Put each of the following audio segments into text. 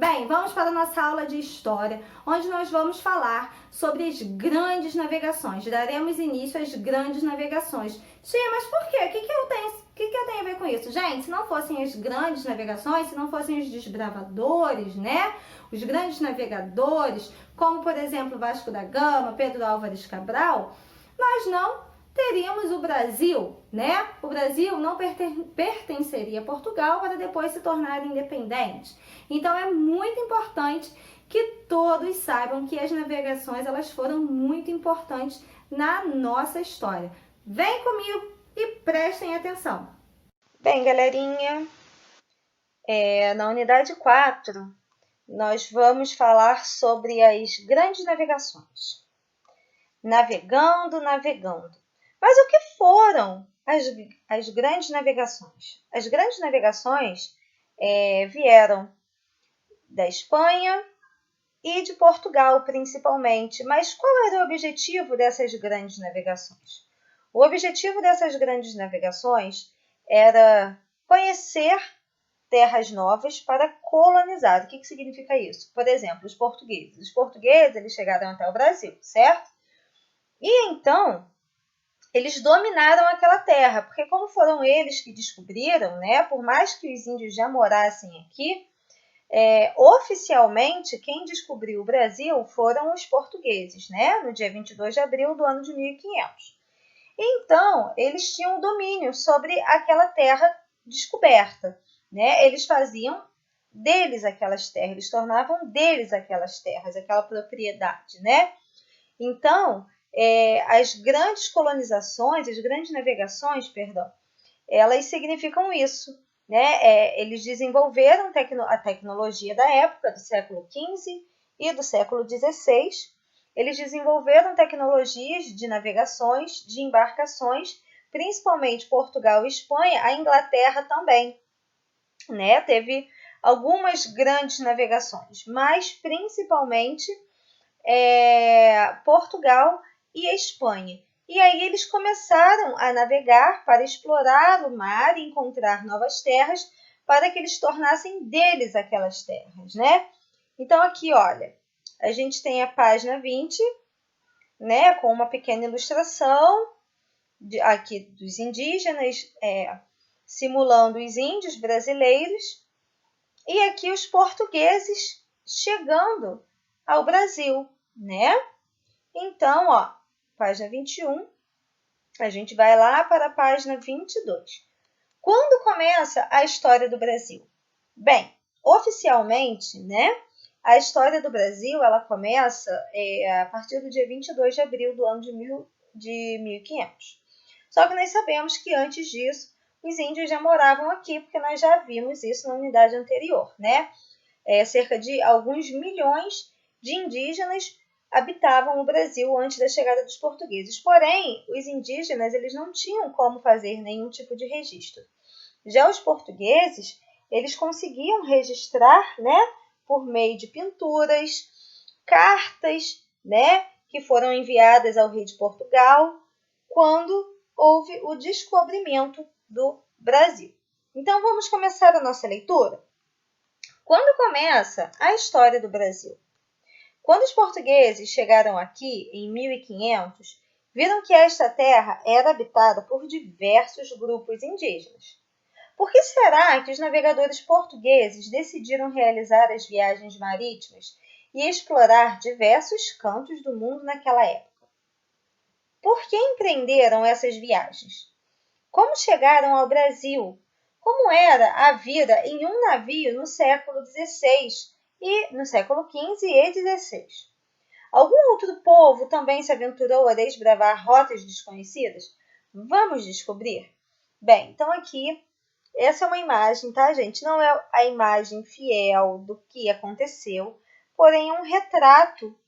Bem, vamos para a nossa aula de história, onde nós vamos falar sobre as grandes navegações. Daremos início às grandes navegações. Tia, mas por quê? O que eu tenho a ver com isso? Gente, se não fossem as grandes navegações, se não fossem os desbravadores, né? Os grandes navegadores, como por exemplo Vasco da Gama, Pedro Álvares Cabral, nós não teríamos o Brasil, né? O Brasil não pertenceria a Portugal para depois se tornar independente. Então é muito importante que todos saibam que as navegações elas foram muito importantes na nossa história. Vem comigo e prestem atenção. Bem, galerinha, na unidade 4, nós vamos falar sobre as grandes navegações. Navegando. Mas o que foram as grandes navegações? As grandes navegações vieram da Espanha e de Portugal, principalmente. Mas qual era o objetivo dessas grandes navegações? O objetivo dessas grandes navegações era conhecer terras novas para colonizar. O que significa isso? Por exemplo, os portugueses. Os portugueses eles chegaram até o Brasil, certo? E então, eles dominaram aquela terra, porque como foram eles que descobriram, né, por mais que os índios já morassem aqui, oficialmente quem descobriu o Brasil foram os portugueses, né, no dia 22 de abril do ano de 1500. Então, eles tinham domínio sobre aquela terra descoberta, né? Eles faziam deles aquelas terras, eles tornavam deles aquelas terras, aquela propriedade, né? Então, as grandes colonizações, as grandes navegações, perdão, elas significam isso, né? Eles desenvolveram a tecnologia da época, do século XV e do século XVI. Eles desenvolveram tecnologias de navegações, de embarcações, principalmente Portugal e Espanha, a Inglaterra também, né? Teve algumas grandes navegações, mas principalmente Portugal e a Espanha. E aí eles começaram a navegar para explorar o mar e encontrar novas terras para que eles tornassem deles aquelas terras, né? Então aqui, olha, a gente tem a página 20, né, com uma pequena ilustração aqui dos indígenas, simulando os índios brasileiros, e aqui os portugueses chegando ao Brasil, né? Então, ó, página 21, a gente vai lá para a página 22. Quando começa a história do Brasil? Bem, oficialmente, né, a história do Brasil ela começa a partir do dia 22 de abril do ano de 1500. Só que nós sabemos que antes disso, os índios já moravam aqui, porque nós já vimos isso na unidade anterior, né? Cerca de alguns milhões de indígenas habitavam o Brasil antes da chegada dos portugueses. Porém, os indígenas eles não tinham como fazer nenhum tipo de registro. Já os portugueses, eles conseguiam registrar, né, por meio de pinturas, cartas, né, que foram enviadas ao rei de Portugal, quando houve o descobrimento do Brasil. Então, vamos começar a nossa leitura? Quando começa a história do Brasil? Quando os portugueses chegaram aqui em 1500, viram que esta terra era habitada por diversos grupos indígenas. Por que será que os navegadores portugueses decidiram realizar as viagens marítimas e explorar diversos cantos do mundo naquela época? Por que empreenderam essas viagens? Como chegaram ao Brasil? Como era a vida em um navio no século XVI e no século XV e XVI? Algum outro povo também se aventurou a desbravar rotas desconhecidas? Vamos descobrir? Bem, então aqui, essa é uma imagem, tá, gente? Não é a imagem fiel do que aconteceu, porém é um retrato,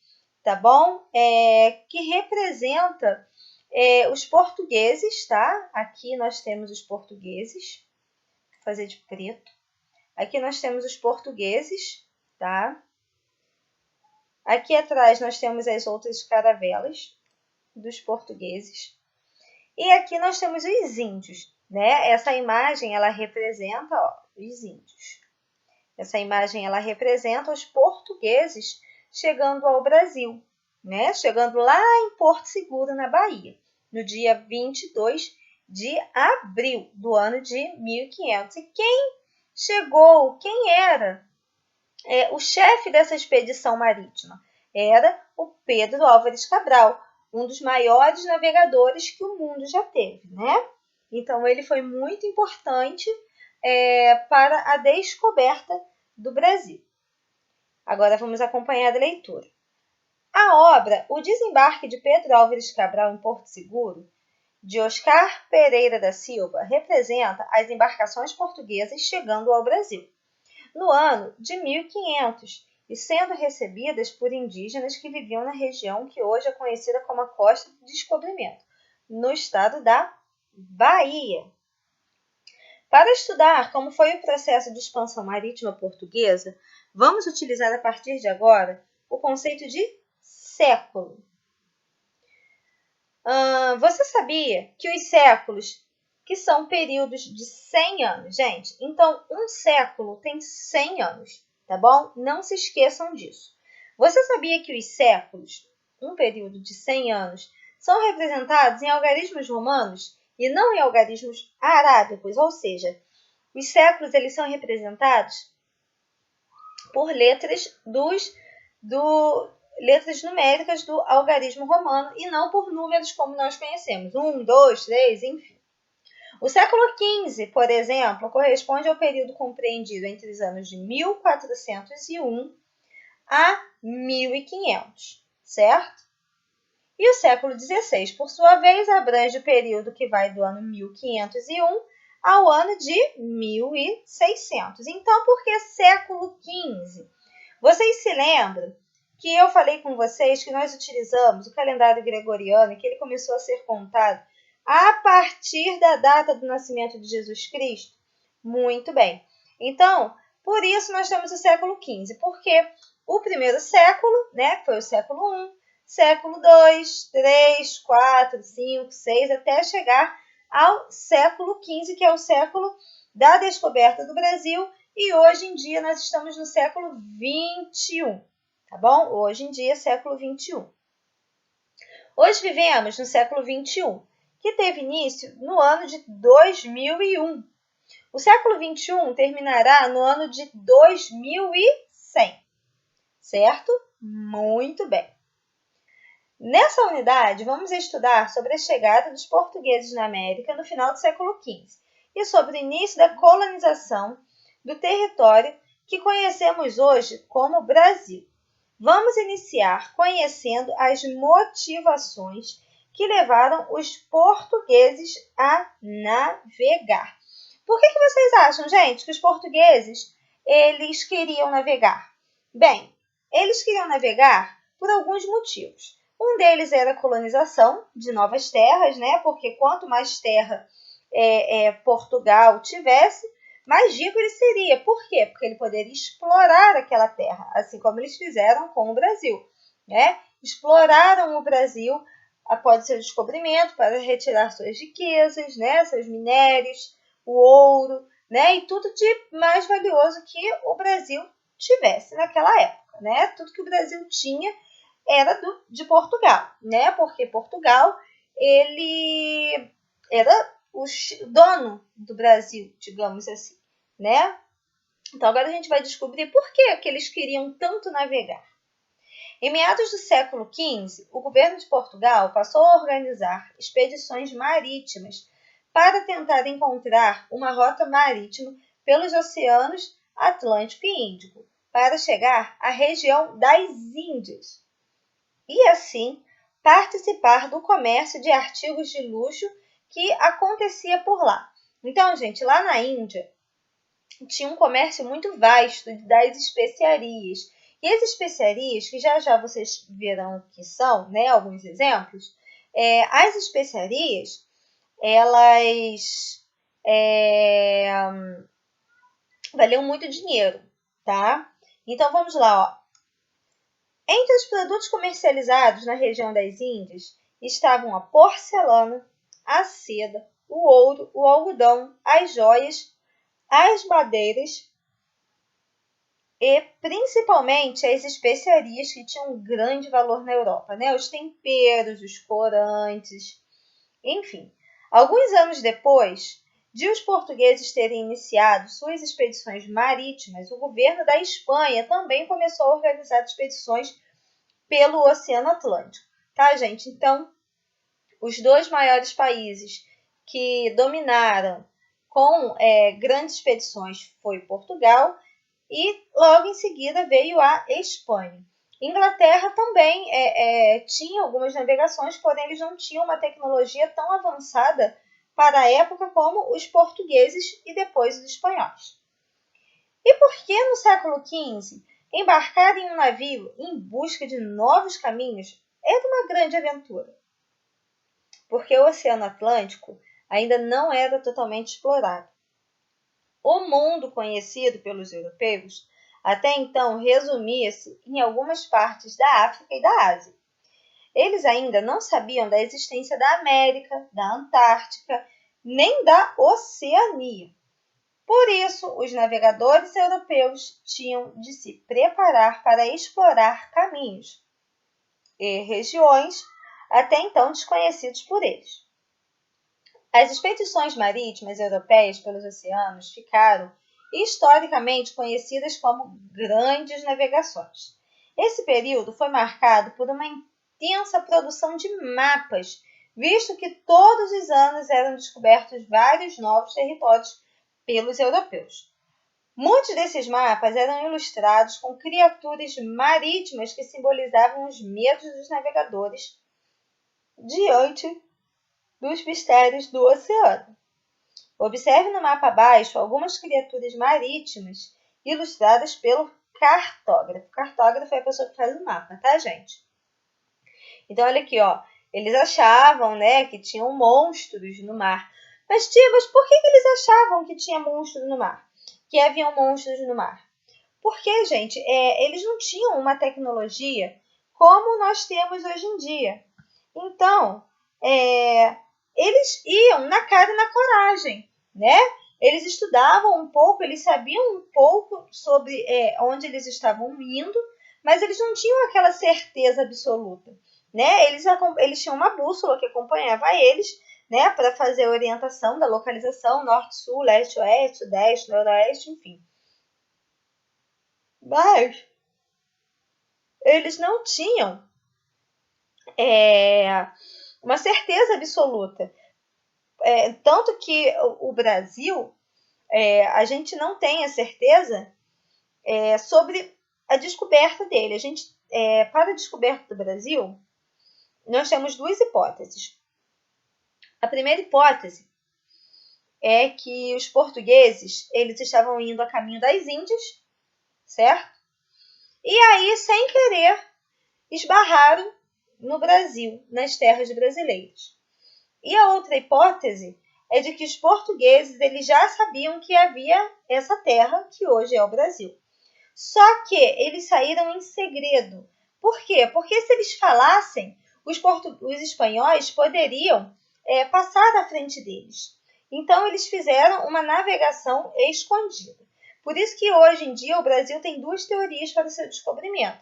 tá bom? Que representa os portugueses, tá? Aqui nós temos os portugueses, vou fazer de preto. Aqui nós temos os portugueses, tá? Aqui atrás nós temos as outras caravelas dos portugueses. E aqui nós temos os índios, né? Essa imagem, ela representa, ó, os índios. Essa imagem ela representa os portugueses chegando ao Brasil, né? Chegando lá em Porto Seguro, na Bahia, no dia 22 de abril do ano de 1500. E quem chegou, quem era o chefe dessa expedição marítima? Era o Pedro Álvares Cabral, um dos maiores navegadores que o mundo já teve, né? Então, ele foi muito importante para a descoberta do Brasil. Agora, vamos acompanhar a leitura. A obra O Desembarque de Pedro Álvares Cabral em Porto Seguro, de Oscar Pereira da Silva, representa as embarcações portuguesas chegando ao Brasil no ano de 1500 e sendo recebidas por indígenas que viviam na região que hoje é conhecida como a Costa do Descobrimento, no estado da Bahia. Para estudar como foi o processo de expansão marítima portuguesa, vamos utilizar a partir de agora o conceito de século. Você sabia que os séculos, que são períodos de 100 anos, gente? Então, um século tem 100 anos, tá bom? Não se esqueçam disso. Você sabia que os séculos, um período de 100 anos, são representados em algarismos romanos e não em algarismos arábicos? Ou seja, os séculos eles são representados por letras letras numéricas do algarismo romano e não por números como nós conhecemos, 1, 2, 3, enfim. O século XV, por exemplo, corresponde ao período compreendido entre os anos de 1401 a 1500, certo? E o século XVI, por sua vez, abrange o período que vai do ano 1501 ao ano de 1600. Então, por que século XV? Vocês se lembram que eu falei com vocês que nós utilizamos o calendário gregoriano e que ele começou a ser contado a partir da data do nascimento de Jesus Cristo? Muito bem. Então, por isso nós temos o século XV, porque o primeiro século, né, foi o século I, século II, III, IV, V, VI, até chegar ao século XV, que é o século da descoberta do Brasil, e hoje em dia nós estamos no século XXI, tá bom? Hoje em dia, século XXI. Hoje vivemos no século XXI, que teve início no ano de 2001. O século XXI terminará no ano de 2100, certo? Muito bem. Nessa unidade, vamos estudar sobre a chegada dos portugueses na América no final do século XV e sobre o início da colonização do território que conhecemos hoje como Brasil. Vamos iniciar conhecendo as motivações que levaram os portugueses a navegar. Por que vocês acham, gente, que os portugueses eles queriam navegar? Bem, eles queriam navegar por alguns motivos. Um deles era a colonização de novas terras, né? Porque quanto mais terra Portugal tivesse, mais rico ele seria. Por quê? Porque ele poderia explorar aquela terra, assim como eles fizeram com o Brasil, né? Exploraram o Brasil após seu descobrimento para retirar suas riquezas, né? Seus minérios, o ouro, né? E tudo de mais valioso que o Brasil tivesse naquela época, né? Tudo que o Brasil tinha era de Portugal, né? Porque Portugal ele era o dono do Brasil, digamos assim, né? Então agora a gente vai descobrir por que eles queriam tanto navegar. Em meados do século XV, o governo de Portugal passou a organizar expedições marítimas para tentar encontrar uma rota marítima pelos oceanos Atlântico e Índico para chegar à região das Índias e, assim, participar do comércio de artigos de luxo que acontecia por lá. Então, gente, lá na Índia tinha um comércio muito vasto das especiarias. E as especiarias, que já já vocês verão que são, né, alguns exemplos, as especiarias, elas valiam muito dinheiro, tá? Então, vamos lá, ó. Entre os produtos comercializados na região das Índias estavam a porcelana, a seda, o ouro, o algodão, as joias, as madeiras, e principalmente as especiarias que tinham um grande valor na Europa, né? Os temperos, os corantes, enfim. Alguns anos depois de os portugueses terem iniciado suas expedições marítimas, o governo da Espanha também começou a organizar expedições pelo Oceano Atlântico, tá, gente? Então, os dois maiores países que dominaram com grandes expedições foi Portugal e logo em seguida veio a Espanha. Inglaterra também tinha algumas navegações, porém eles não tinham uma tecnologia tão avançada para a época como os portugueses e depois os espanhóis. E por que no século XV embarcar em um navio em busca de novos caminhos era uma grande aventura? Porque o Oceano Atlântico ainda não era totalmente explorado. O mundo conhecido pelos europeus até então resumia-se em algumas partes da África e da Ásia. Eles ainda não sabiam da existência da América, da Antártica, nem da Oceania. Por isso, os navegadores europeus tinham de se preparar para explorar caminhos e regiões até então desconhecidos por eles. As expedições marítimas europeias pelos oceanos ficaram historicamente conhecidas como grandes navegações. Esse período foi marcado por uma intensa produção de mapas, visto que todos os anos eram descobertos vários novos territórios pelos europeus. Muitos desses mapas eram ilustrados com criaturas marítimas que simbolizavam os medos dos navegadores diante dos mistérios do oceano. Observe no mapa abaixo algumas criaturas marítimas ilustradas pelo cartógrafo. O cartógrafo é a pessoa que faz o mapa, tá, gente? Então, olha aqui, ó. Eles achavam, né, que tinham monstros no mar. Mas, tia, por que eles achavam que tinha monstros no mar? Que haviam monstros no mar? Porque, gente, eles não tinham uma tecnologia como nós temos hoje em dia. Então, eles iam na cara e na coragem, né? Eles estudavam um pouco, eles sabiam um pouco sobre onde eles estavam indo, mas eles não tinham aquela certeza absoluta, né? Eles tinham uma bússola que acompanhava eles, né? Para fazer a orientação da localização norte-sul, leste-oeste, sudeste, noroeste, enfim. Mas eles não tinham uma certeza absoluta. Tanto que o Brasil, a gente não tem a certeza sobre a descoberta dele. Para a descoberta do Brasil, nós temos duas hipóteses. A primeira hipótese é que os portugueses eles estavam indo a caminho das Índias, certo? E aí, sem querer, esbarraram no Brasil, nas terras brasileiras. E a outra hipótese é de que os portugueses eles já sabiam que havia essa terra que hoje é o Brasil. Só que eles saíram em segredo. Por quê? Porque se eles falassem, os espanhóis poderiam passar à frente deles. Então eles fizeram uma navegação escondida. Por isso que hoje em dia o Brasil tem duas teorias para o seu descobrimento.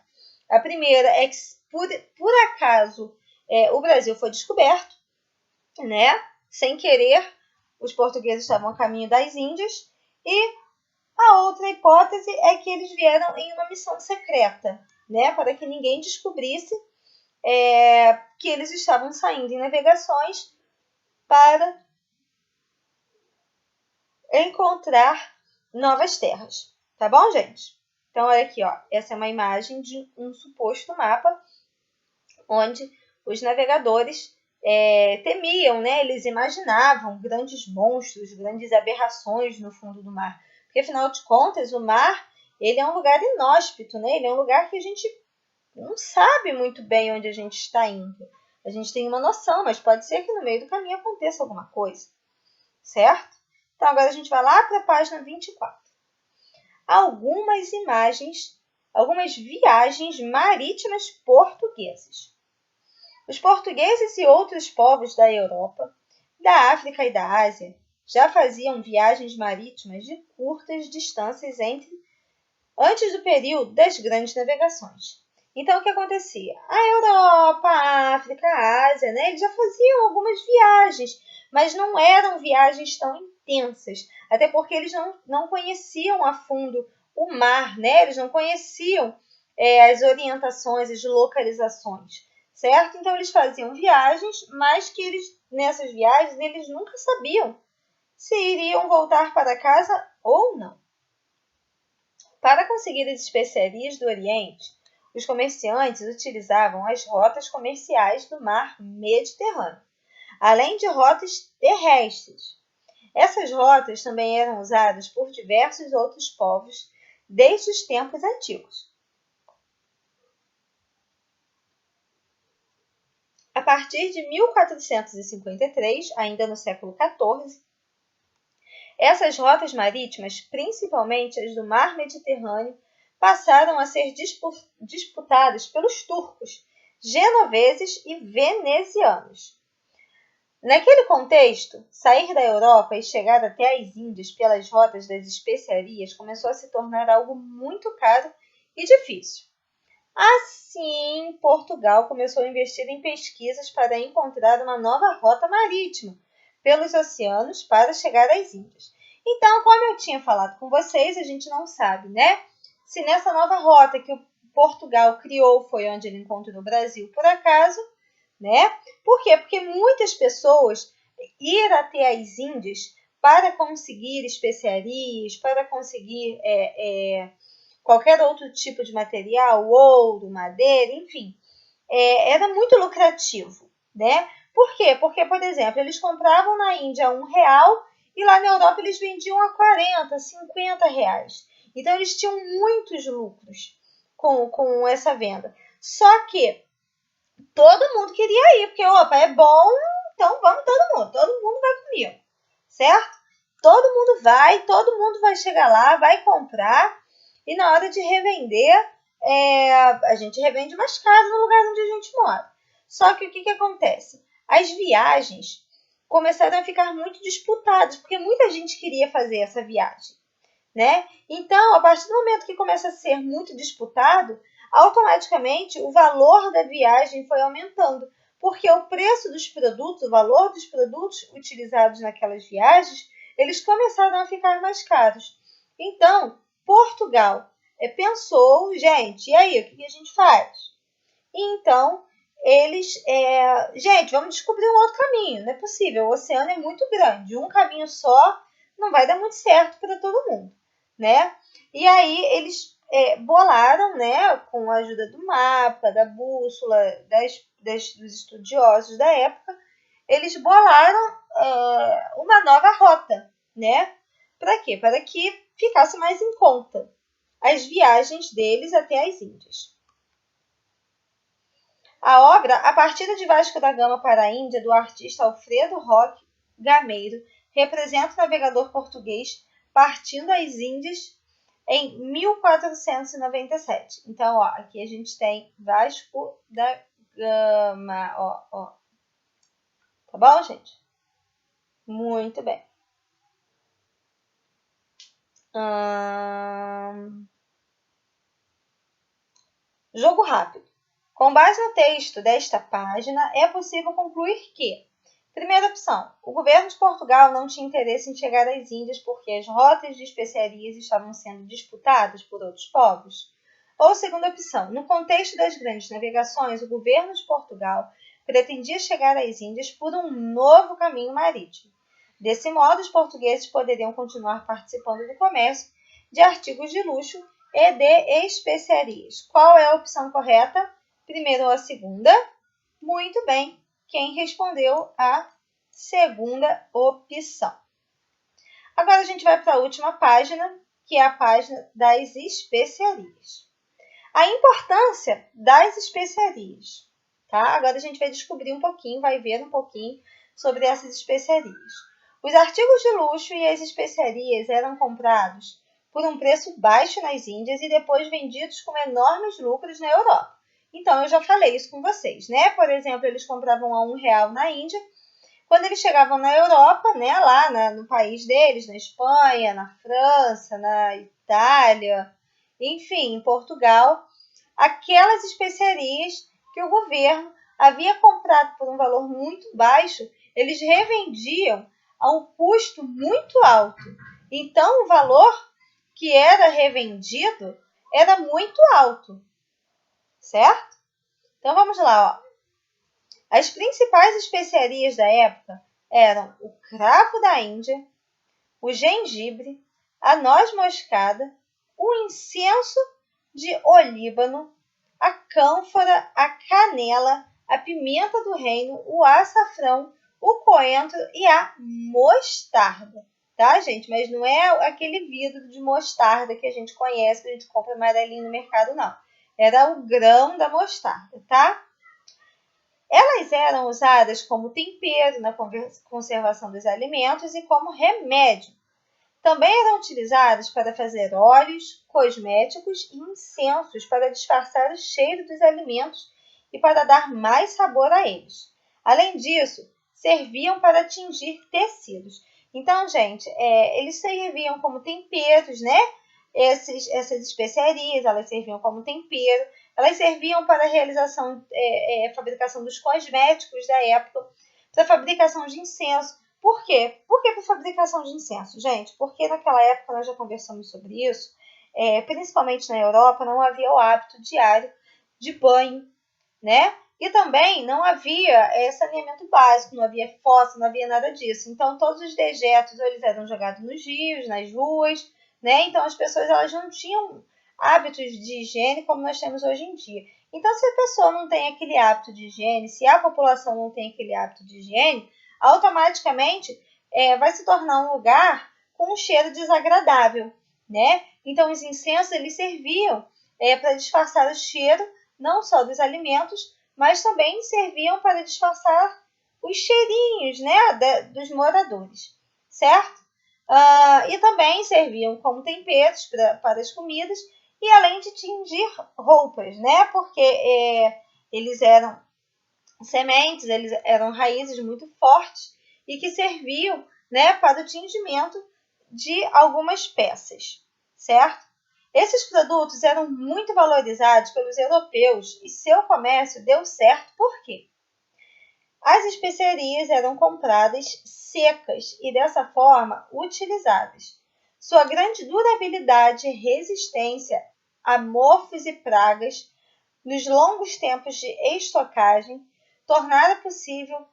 A primeira é que por acaso o Brasil foi descoberto, né? Sem querer, os portugueses estavam a caminho das Índias. E a outra hipótese é que eles vieram em uma missão secreta, né? Para que ninguém descobrisse que eles estavam saindo em navegações para encontrar novas terras. Tá bom, gente? Então, olha aqui, ó. Essa é uma imagem de um suposto mapa onde os navegadores temiam, né? Eles imaginavam grandes monstros, grandes aberrações no fundo do mar. Porque, afinal de contas, o mar ele é um lugar inóspito, né? Ele é um lugar que a gente não sabe muito bem onde a gente está indo. A gente tem uma noção, mas pode ser que no meio do caminho aconteça alguma coisa, certo? Então, agora a gente vai lá para a página 24. Algumas imagens, algumas viagens marítimas portuguesas. Os portugueses e outros povos da Europa, da África e da Ásia já faziam viagens marítimas de curtas distâncias entre antes do período das grandes navegações. Então, o que acontecia? A Europa, a África, a Ásia, né, eles já faziam algumas viagens, mas não eram viagens tão intensas, até porque eles não conheciam a fundo o mar, né? Eles não conheciam as orientações, as localizações, certo? Então, eles faziam viagens, mas que nessas viagens eles nunca sabiam se iriam voltar para casa ou não. Para conseguir as especiarias do Oriente, os comerciantes utilizavam as rotas comerciais do mar Mediterrâneo, além de rotas terrestres. Essas rotas também eram usadas por diversos outros povos desde os tempos antigos. A partir de 1453, ainda no século XIV, essas rotas marítimas, principalmente as do mar Mediterrâneo, passaram a ser disputadas pelos turcos, genoveses e venezianos. Naquele contexto, sair da Europa e chegar até as Índias pelas rotas das especiarias começou a se tornar algo muito caro e difícil. Assim, Portugal começou a investir em pesquisas para encontrar uma nova rota marítima pelos oceanos para chegar às Índias. Então, como eu tinha falado com vocês, a gente não sabe, né? Se nessa nova rota que o Portugal criou foi onde ele encontrou o Brasil por acaso, né? Por quê? Porque muitas pessoas ir até as Índias para conseguir especiarias, para conseguir qualquer outro tipo de material, ouro, madeira, enfim, era muito lucrativo, né? Por quê? Porque, por exemplo, eles compravam na Índia R$1 e lá na Europa eles vendiam a 40, 50 reais. Então, eles tinham muitos lucros com essa venda. Só que todo mundo queria ir, porque, opa, é bom, então vamos todo mundo vai comigo, certo? Todo mundo vai chegar lá, vai comprar, e na hora de revender, a gente revende mais caro no lugar onde a gente mora. Só que o que acontece? As viagens começaram a ficar muito disputadas, porque muita gente queria fazer essa viagem, né? Então, a partir do momento que começa a ser muito disputado, automaticamente o valor da viagem foi aumentando, porque o preço dos produtos, o valor dos produtos utilizados naquelas viagens, eles começaram a ficar mais caros. Então, Portugal pensou, gente, e aí, o que a gente faz? E então, gente, vamos descobrir um outro caminho, não é possível, o oceano é muito grande, um caminho só não vai dar muito certo para todo mundo, né? E aí eles bolaram, né, com a ajuda do mapa, da bússola, dos estudiosos da época, eles bolaram uma nova rota, né? Para quê? Para que ficasse mais em conta as viagens deles até as Índias. A obra A Partida de Vasco da Gama para a Índia, do artista Alfredo Roque Gameiro, representa o navegador português partindo às Índias em 1497. Então, ó, aqui a gente tem Vasco da Gama, ó. Tá bom, gente? Muito bem. Jogo rápido. Com base no texto desta página, é possível concluir que: primeira opção, o governo de Portugal não tinha interesse em chegar às Índias porque as rotas de especiarias estavam sendo disputadas por outros povos. Ou segunda opção, no contexto das grandes navegações, o governo de Portugal pretendia chegar às Índias por um novo caminho marítimo. Desse modo, os portugueses poderiam continuar participando do comércio de artigos de luxo e de especiarias. Qual é a opção correta? Primeira ou a segunda? Muito bem. Quem respondeu a segunda opção. Agora a gente vai para a última página, que é a página das especiarias. A importância das especiarias. Tá? Agora a gente vai descobrir um pouquinho, vai ver um pouquinho sobre essas especiarias. Os artigos de luxo e as especiarias eram comprados por um preço baixo nas Índias e depois vendidos com enormes lucros na Europa. Então, eu já falei isso com vocês, né? Por exemplo, eles compravam a R$1 na Índia. Quando eles chegavam na Europa, né, lá no país deles, na Espanha, na França, na Itália, enfim, em Portugal, aquelas especiarias que o governo havia comprado por um valor muito baixo, eles revendiam a um custo muito alto. Então, o valor que era revendido era muito alto, certo? Então, vamos lá. Ó. As principais especiarias da época eram o cravo da Índia, o gengibre, a noz moscada, o incenso de olíbano, a cânfora, a canela, a pimenta do reino, o açafrão, o coentro e a mostarda. Tá, gente? Mas não é aquele vidro de mostarda que a gente conhece, que a gente compra amarelinho no mercado, não. Era o grão da mostarda, tá? Elas eram usadas como tempero na conservação dos alimentos e como remédio. Também eram utilizadas para fazer óleos, cosméticos e incensos para disfarçar o cheiro dos alimentos e para dar mais sabor a eles. Além disso, serviam para tingir tecidos. Então, gente, eles serviam como temperos, né? Essas especiarias, elas serviam como tempero. Elas serviam para a realização, fabricação dos cosméticos da época, para a fabricação de incenso. Por quê? Por que para fabricação de incenso, gente? Porque naquela época, nós já conversamos sobre isso, principalmente na Europa, não havia o hábito diário de banho, né? E também não havia saneamento básico, não havia fossa, não havia nada disso. Então, todos os dejetos eles eram jogados nos rios, nas ruas, né? Então, as pessoas elas não tinham hábitos de higiene como nós temos hoje em dia. Então, se a pessoa não tem aquele hábito de higiene, se a população não tem aquele hábito de higiene, automaticamente vai se tornar um lugar com um cheiro desagradável, né? Então, os incensos eles serviam para disfarçar o cheiro não só dos alimentos, mas também serviam para disfarçar os cheirinhos, né, dos moradores, certo? E também serviam como temperos para as comidas e além de tingir roupas, né? Porque eles eram sementes, eles eram raízes muito fortes e que serviam, né, para o tingimento de algumas peças, certo? Esses produtos eram muito valorizados pelos europeus e seu comércio deu certo por quê? As especiarias eram compradas secas e dessa forma utilizadas. Sua grande durabilidade e resistência a mofos e pragas nos longos tempos de estocagem tornaram possível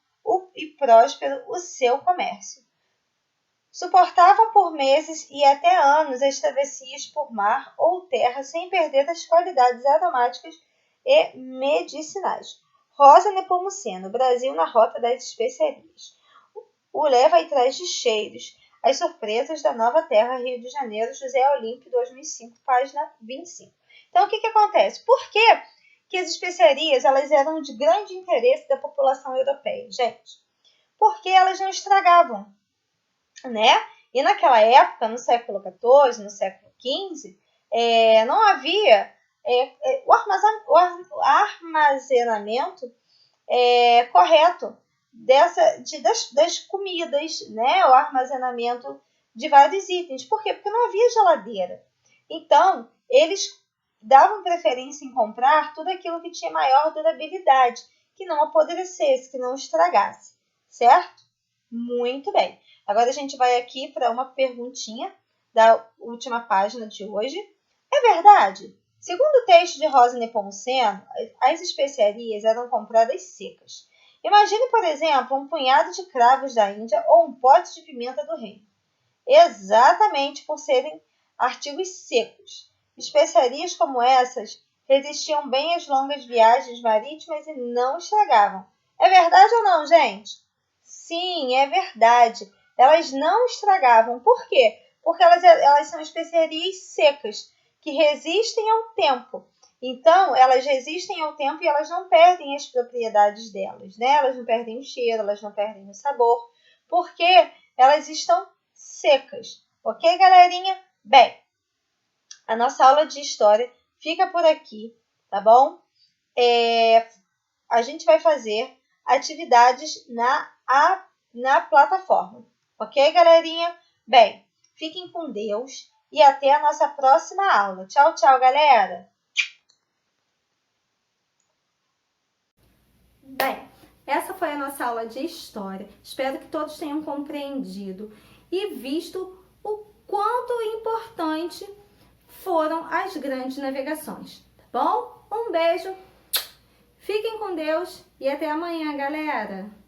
e próspero o seu comércio. Suportavam por meses e até anos as travessias por mar ou terra sem perder as qualidades aromáticas e medicinais. Rosa Nepomuceno, Brasil na rota das especiarias. O leva atrás de cheiros. As surpresas da nova terra, Rio de Janeiro, José Olímpio, 2005, página 25. Então, o que acontece? Por que as especiarias elas eram de grande interesse da população europeia, gente? Porque elas não estragavam, né? E naquela época, no século XIV, no século XV, não havia o armazenamento correto das comidas, né? O armazenamento de vários itens. Por quê? Porque não havia geladeira. Então, eles davam preferência em comprar tudo aquilo que tinha maior durabilidade, que não apodrecesse, que não estragasse, certo? Muito bem. Agora a gente vai aqui para uma perguntinha da última página de hoje. É verdade? Segundo o texto de Rosa Nepomuceno, as especiarias eram compradas secas. Imagine, por exemplo, um punhado de cravos da Índia ou um pote de pimenta do reino. Exatamente por serem artigos secos. Especiarias como essas resistiam bem às longas viagens marítimas e não estragavam. É verdade ou não, gente? Sim, é verdade. Elas não estragavam. Por quê? Porque elas são especiarias secas, que resistem ao tempo. Então, elas resistem ao tempo e elas não perdem as propriedades delas, né? Elas não perdem o cheiro, elas não perdem o sabor, porque elas estão secas. Ok, galerinha? Bem, a nossa aula de história fica por aqui, tá bom? A gente vai fazer atividades na plataforma. Ok, galerinha? Bem, fiquem com Deus. e até a nossa próxima aula. Tchau, tchau, galera! Bem, essa foi a nossa aula de história. Espero que todos tenham compreendido e visto o quanto importante foram as grandes navegações, tá bom? Um beijo, fiquem com Deus e até amanhã, galera!